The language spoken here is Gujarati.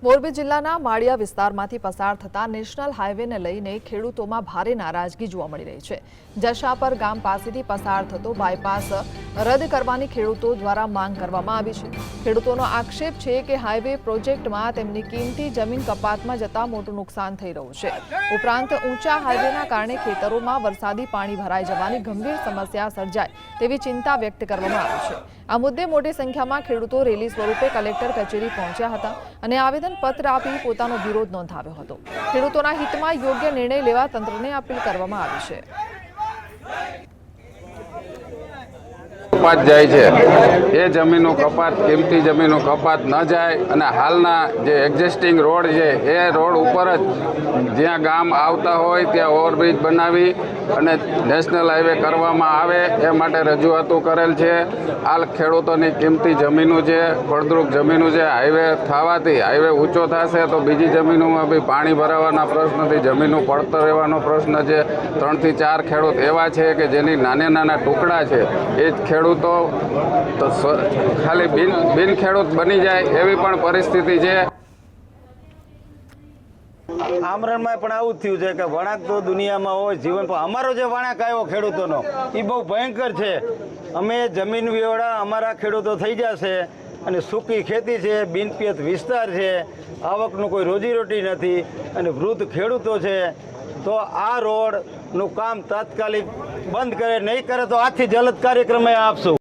મોરબી જિલ્લાના માળિયા વિસ્તારમાંથી પસાર થતા નેશનલ હાઈવેને લઈને ખેડૂતોમાં ભારે નારાજગી જોવા મળી રહી છે। જશાપર ગામ પાસેથી પસાર થતો બાયપાસ રદ કરવાની ખેડૂતો દ્વારા માંગ કરવામાં આવી છે। ખેડૂતોનો આક્ષેપ છે કે હાઈવે પ્રોજેક્ટમાં તેમની કિંમતી જમીન કપાતમાં જતા મોટું નુકસાન થઈ રહ્યું છે। ઉપરાંત ઊંચા હાઈવેના કારણે ખેતરોમાં વરસાદી પાણી ભરાઈ જવાની ગંભીર સમસ્યા સર્જાય તેવી ચિંતા વ્યક્ત કરવામાં આવી છે। આ મુદ્દે મોટી સંખ્યામાં ખેડૂતો રેલી સ્વરૂપે કલેક્ટર કચેરી પહોંચ્યા હતા અને આવેદનપત્ર આપી પોતાનો વિરોધ નોંધાવ્યો હતો। ખેડૂતોના હિતમાં યોગ્ય નિર્ણય લેવા તંત્રને અપીલ કરવામાં આવી છે। કપાત જાય છે એ જમીનો કપાત કિંમતી જમીનો કપાત ન જાય અને હાલના જે એક્ઝિસ્ટિંગ રોડ છે એ રોડ ઉપર જ જ્યાં ગામ આવતા હોય ત્યાં ઓવરબ્રિજ બનાવી અને નેશનલ હાઈવે કરવામાં આવે એ માટે રજૂઆતો કરેલ છે। હાલ ખેડૂતોની કિંમતી જમીનો છે, ફળદ્રુપ જમીનો છે, હાઈવે થવાથી હાઈવે ઊંચો થશે તો બીજી જમીનોમાં બી પાણી ભરાવાના પ્રશ્નથી જમીનો પડતર રહેવાનો પ્રશ્ન છે। 3 થી 4 ખેડૂત એવા છે કે જેની નાના ટુકડા છે એ જ ખેડૂતો તો ખાલી બિન ખેડૂત બની જાય એવી પણ પરિસ્થિતિ છે। આમરણમાં પણ આવું જ થયું છે કે વણાક તો દુનિયામાં હોય જીવન, પણ અમારો જે વણાક આવ્યો ખેડૂતોનો એ બહુ ભયંકર છે। અમે જમીન વિહોણા અમારા ખેડૂતો થઈ જશે અને સૂકી ખેતી છે, બિનપિયત વિસ્તાર છે, આવકનું કોઈ રોજીરોટી નથી અને વૃદ્ધ ખેડૂતો છે। તો આ રોડનું કામ તાત્કાલિક બંધ કરે, નહીં કરે તો આથી જલદ કાર્યક્રમ આપશું।